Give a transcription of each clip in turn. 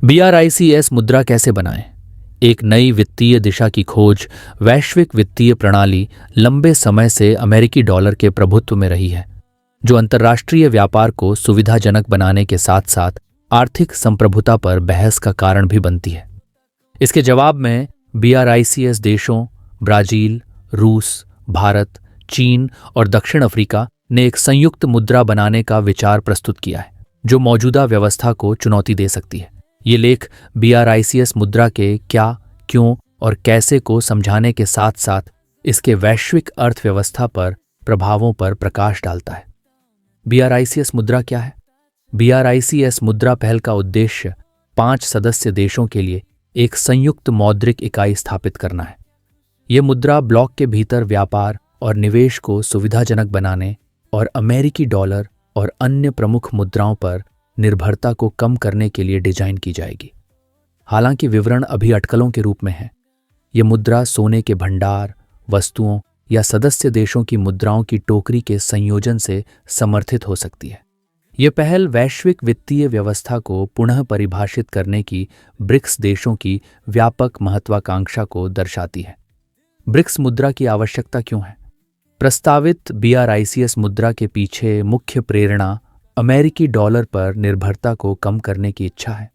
BRICS मुद्रा कैसे बनाएं? एक नई वित्तीय दिशा की खोज। वैश्विक वित्तीय प्रणाली लंबे समय से अमेरिकी डॉलर के प्रभुत्व में रही है, जो अंतर्राष्ट्रीय व्यापार को सुविधाजनक बनाने के साथ साथ आर्थिक संप्रभुता पर बहस का कारण भी बनती है। इसके जवाब में BRICS देशों ब्राजील, रूस, भारत, चीन और दक्षिण अफ्रीका ने एक संयुक्त मुद्रा बनाने का विचार प्रस्तुत किया है, जो मौजूदा व्यवस्था को चुनौती दे सकती है। ये लेख BRICS मुद्रा के क्या, क्यों और कैसे को समझाने के साथ साथ इसके वैश्विक अर्थव्यवस्था पर प्रभावों पर प्रकाश डालता है। BRICS मुद्रा क्या है? BRICS मुद्रा पहल का उद्देश्य 5 सदस्य देशों के लिए एक संयुक्त मौद्रिक इकाई स्थापित करना है। यह मुद्रा ब्लॉक के भीतर व्यापार और निवेश को सुविधाजनक बनाने और अमेरिकी डॉलर और अन्य प्रमुख मुद्राओं पर निर्भरता को कम करने के लिए डिजाइन की जाएगी। हालांकि विवरण अभी अटकलों के रूप में है। यह मुद्रा सोने के भंडार, वस्तुओं या सदस्य देशों की मुद्राओं की टोकरी के संयोजन से समर्थित हो सकती है। यह पहल वैश्विक वित्तीय व्यवस्था को पुनः परिभाषित करने की ब्रिक्स देशों की व्यापक महत्वाकांक्षा को दर्शाती है। ब्रिक्स मुद्रा की आवश्यकता क्यों है? प्रस्तावित BRICS मुद्रा के पीछे मुख्य प्रेरणा अमेरिकी डॉलर पर निर्भरता को कम करने की इच्छा है,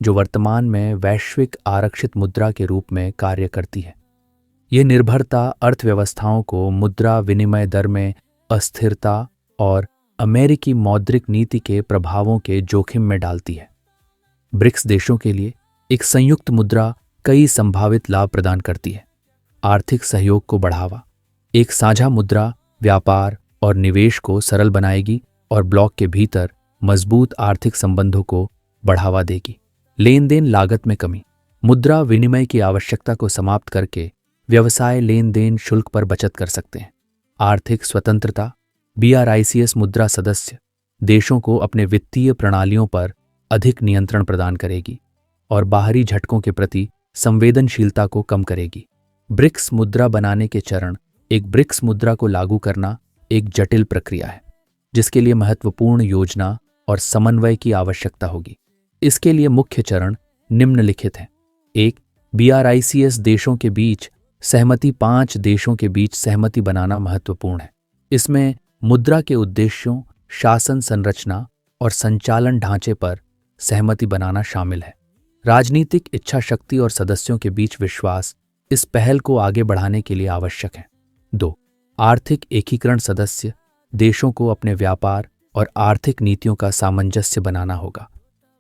जो वर्तमान में वैश्विक आरक्षित मुद्रा के रूप में कार्य करती है। यह निर्भरता अर्थव्यवस्थाओं को मुद्रा विनिमय दर में अस्थिरता और अमेरिकी मौद्रिक नीति के प्रभावों के जोखिम में डालती है। ब्रिक्स देशों के लिए एक संयुक्त मुद्रा कई संभावित लाभ प्रदान करती है। आर्थिक सहयोग को बढ़ावा। एक साझा मुद्रा व्यापार और निवेश को सरल बनाएगी और ब्लॉक के भीतर मजबूत आर्थिक संबंधों को बढ़ावा देगी। लेन देन लागत में कमी। मुद्रा विनिमय की आवश्यकता को समाप्त करके व्यवसाय लेन देन शुल्क पर बचत कर सकते हैं। आर्थिक स्वतंत्रता। BRICS मुद्रा सदस्य देशों को अपने वित्तीय प्रणालियों पर अधिक नियंत्रण प्रदान करेगी और बाहरी झटकों के प्रति संवेदनशीलता को कम करेगी। ब्रिक्स मुद्रा बनाने के चरण। एक ब्रिक्स मुद्रा को लागू करना एक जटिल प्रक्रिया है, जिसके लिए महत्वपूर्ण योजना और समन्वय की आवश्यकता होगी। इसके लिए मुख्य चरण निम्नलिखित हैं। 1. BRICS देशों के बीच सहमति। 5 देशों के बीच सहमति बनाना महत्वपूर्ण है। इसमें मुद्रा के उद्देश्यों, शासन संरचना और संचालन ढांचे पर सहमति बनाना शामिल है। राजनीतिक इच्छा शक्ति और सदस्यों के बीच विश्वास इस पहल को आगे बढ़ाने के लिए आवश्यक है। 2. आर्थिक एकीकरण। सदस्य देशों को अपने व्यापार और आर्थिक नीतियों का सामंजस्य बनाना होगा।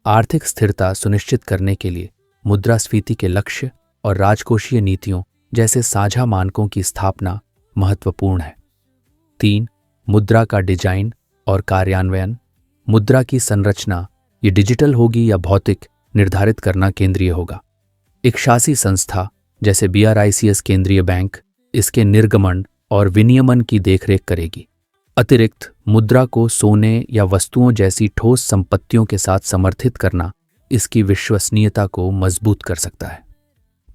आर्थिक स्थिरता सुनिश्चित करने के लिए मुद्रास्फीति के लक्ष्य और राजकोषीय नीतियों जैसे साझा मानकों की स्थापना महत्वपूर्ण है। 3. मुद्रा का डिजाइन और कार्यान्वयन। मुद्रा की संरचना, ये डिजिटल होगी या भौतिक, निर्धारित करना केंद्रीय होगा। एक शासी संस्था जैसे BRICS केंद्रीय बैंक इसके निर्गमन और विनियमन की देखरेख करेगी। अतिरिक्त मुद्रा को सोने या वस्तुओं जैसी ठोस संपत्तियों के साथ समर्थित करना इसकी विश्वसनीयता को मजबूत कर सकता है।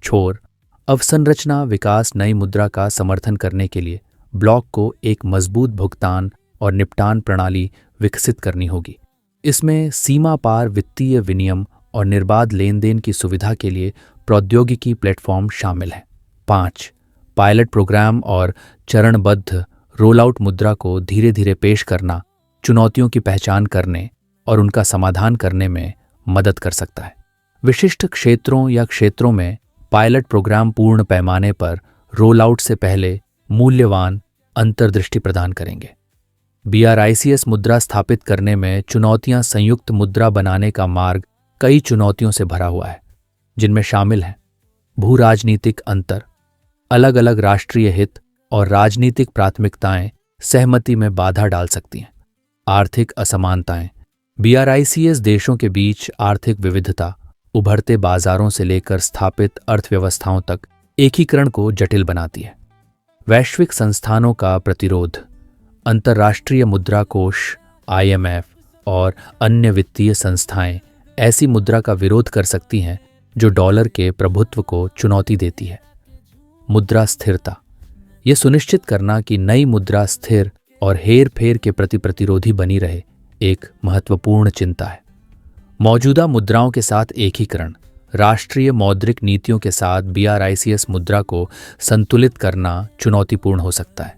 छोर अवसंरचना विकास। नई मुद्रा का समर्थन करने के लिए ब्लॉक को एक मजबूत भुगतान और निपटान प्रणाली विकसित करनी होगी। इसमें सीमा पार वित्तीय विनियम और निर्बाध लेन देन की सुविधा के लिए प्रौद्योगिकी प्लेटफॉर्म शामिल है। 5. पायलट प्रोग्राम और चरणबद्ध रोलआउट। मुद्रा को धीरे धीरे पेश करना चुनौतियों की पहचान करने और उनका समाधान करने में मदद कर सकता है। विशिष्ट क्षेत्रों या क्षेत्रों में पायलट प्रोग्राम पूर्ण पैमाने पर रोलआउट से पहले मूल्यवान अंतर्दृष्टि प्रदान करेंगे। BRICS मुद्रा स्थापित करने में चुनौतियां। संयुक्त मुद्रा बनाने का मार्ग कई चुनौतियों से भरा हुआ है, जिनमें शामिल हैं भू राजनीतिक अंतर। अलग अलग राष्ट्रीय हित और राजनीतिक प्राथमिकताएं सहमति में बाधा डाल सकती हैं। आर्थिक असमानताएं। BRICS देशों के बीच आर्थिक विविधता उभरते बाजारों से लेकर स्थापित अर्थव्यवस्थाओं तक एकीकरण को जटिल बनाती है। वैश्विक संस्थानों का प्रतिरोध। अंतर्राष्ट्रीय मुद्रा कोष IMF और अन्य वित्तीय संस्थाएं ऐसी मुद्रा का विरोध कर सकती हैं जो डॉलर के प्रभुत्व को चुनौती देती है। मुद्रा स्थिरता। यह सुनिश्चित करना कि नई मुद्रा स्थिर और हेर फेर के प्रति प्रतिरोधी बनी रहे एक महत्वपूर्ण चिंता है। मौजूदा मुद्राओं के साथ एकीकरण। राष्ट्रीय मौद्रिक नीतियों के साथ BRICS मुद्रा को संतुलित करना चुनौतीपूर्ण हो सकता है।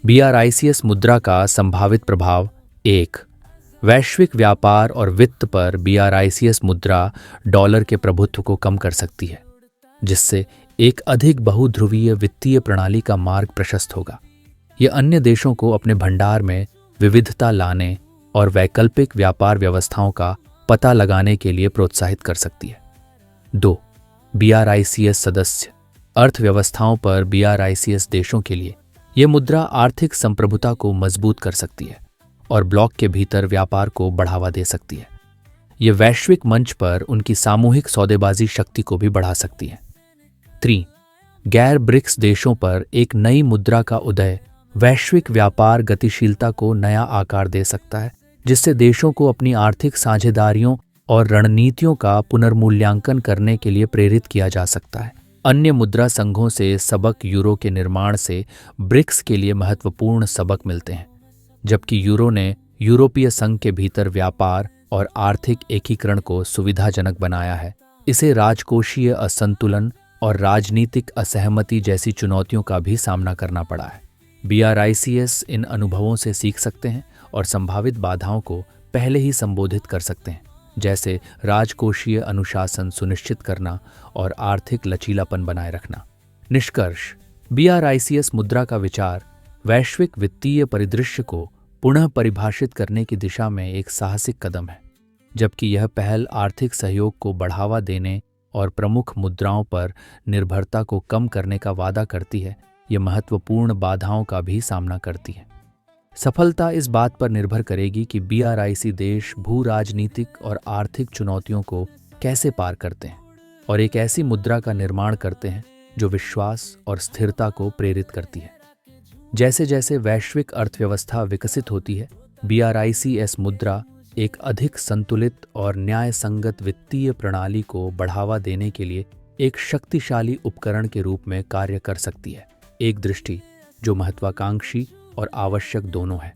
BRICS मुद्रा का संभावित प्रभाव। 1. वैश्विक व्यापार और वित्त पर BRICS मुद्रा डॉलर के प्रभुत्व को कम कर सकती है, जिससे एक अधिक बहुध्रुवीय वित्तीय प्रणाली का मार्ग प्रशस्त होगा। यह अन्य देशों को अपने भंडार में विविधता लाने और वैकल्पिक व्यापार व्यवस्थाओं का पता लगाने के लिए प्रोत्साहित कर सकती है। 2. BRICS सदस्य अर्थव्यवस्थाओं पर BRICS देशों के लिए यह मुद्रा आर्थिक संप्रभुता को मजबूत कर सकती है और ब्लॉक के भीतर व्यापार को बढ़ावा दे सकती है। यह वैश्विक मंच पर उनकी सामूहिक सौदेबाजी शक्ति को भी बढ़ा सकती है। 3. गैर ब्रिक्स देशों पर एक नई मुद्रा का उदय वैश्विक व्यापार गतिशीलता को नया आकार दे सकता है, जिससे देशों को अपनी आर्थिक साझेदारियों और रणनीतियों का पुनर्मूल्यांकन करने के लिए प्रेरित किया जा सकता है। अन्य मुद्रा संघों से सबक यूरो के निर्माण से ब्रिक्स के लिए महत्वपूर्ण सबक मिलते हैं। जबकि यूरो ने यूरोपीय संघ के भीतर व्यापार और आर्थिक एकीकरण को सुविधाजनक बनाया है, इसे राजकोषीय असंतुलन और राजनीतिक असहमति जैसी चुनौतियों का भी सामना करना पड़ा है। BRICS इन अनुभवों से सीख सकते हैं और संभावित बाधाओं को पहले ही संबोधित कर सकते हैं, जैसे राजकोषीय अनुशासन सुनिश्चित करना और आर्थिक लचीलापन बनाए रखना। निष्कर्ष। BRICS मुद्रा का विचार वैश्विक वित्तीय परिदृश्य को पुनः परिभाषित करने की दिशा में एक साहसिक कदम है। जबकि यह पहल आर्थिक सहयोग को बढ़ावा देने और प्रमुख मुद्राओं पर निर्भरता को कम करने का वादा करती है, यह महत्वपूर्ण बाधाओं का भी सामना करती है। सफलता इस बात पर निर्भर करेगी कि BRIC देश भू राजनीतिक और आर्थिक चुनौतियों को कैसे पार करते हैं और एक ऐसी मुद्रा का निर्माण करते हैं जो विश्वास और स्थिरता को प्रेरित करती है। जैसे जैसे वैश्विक अर्थव्यवस्था विकसित होती है, BRICS मुद्रा एक अधिक संतुलित और न्याय संगत वित्तीय प्रणाली को बढ़ावा देने के लिए एक शक्तिशाली उपकरण के रूप में कार्य कर सकती है। एक दृष्टि जो महत्वाकांक्षी और आवश्यक दोनों है।